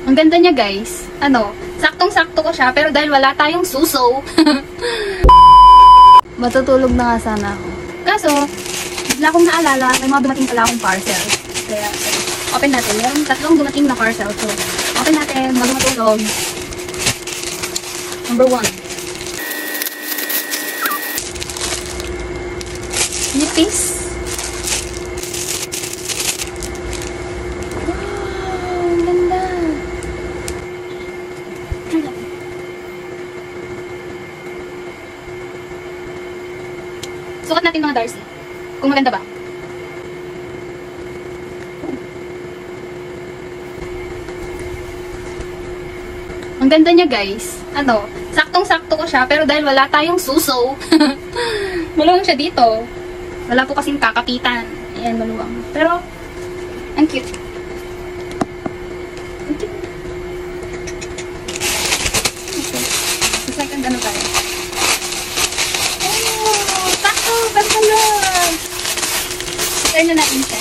Ang ganda niya, guys. Ano, saktong-sakto ko siya, pero dahil wala tayong suso, matutulog na nga sana ako. Kaso, bigla kong naalala, may mga dumating pala akong parcel. Kaya, open natin. Meron 3 dumating na parcel. So, open natin, bago matulog. Number 1. Nipis. Wow, ang ganda. Try natin. Sukat natin mga Darcy. Kung maganda ba? Ang ganda niya, guys. Ano, saktong-sakto ko siya, pero dahil wala tayong suso, maluwang siya dito. Wala po kasing kakapitan. Ayan, maluwang. Pero, ang cute. Ang cute. Okay. It's like, ang gano'n tayo. Oh, sakto! Pantalon! Turn na natin siya.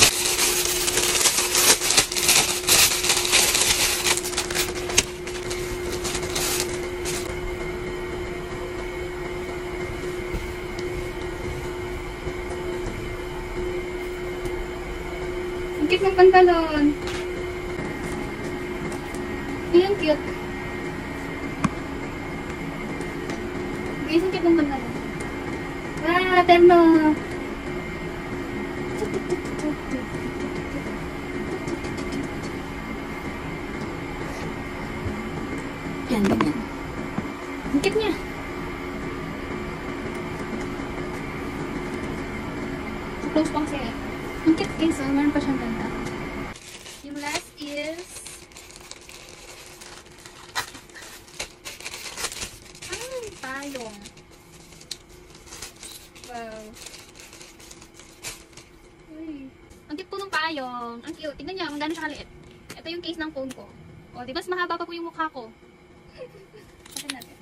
Ang cute ng pantalon. Ayan, cute. Guys, ang cute ng pantalon. Ah, terno. Yan, ganyan. Ang cute niya. So, close pa kasi. Ang cute, guys. So, meron pa siyang ganda. Yung last is payong. Wow. Uy. Ang cute po ng payong. Ang cute. Tignan niyo kung gaano siya kaliit. Ito yung case ng phone ko. O, di ba mas mahaba pa po yung mukha ko? Tignan natin.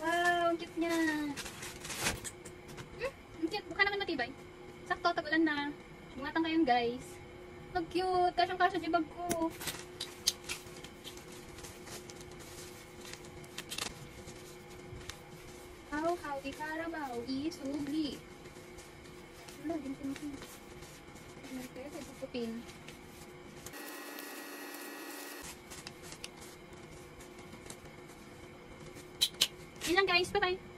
Wow, ang cute niya. Ang cute. Mukha naman matibay. Sakto, tagulan na. Bungatang kayong guys. Ang cute. Kasyang-kasya yung bag ko. How di Carabao isubli. Wala, din pinipin. Tignan kayo, tayo pupupin. Yun lang guys. Bye-bye.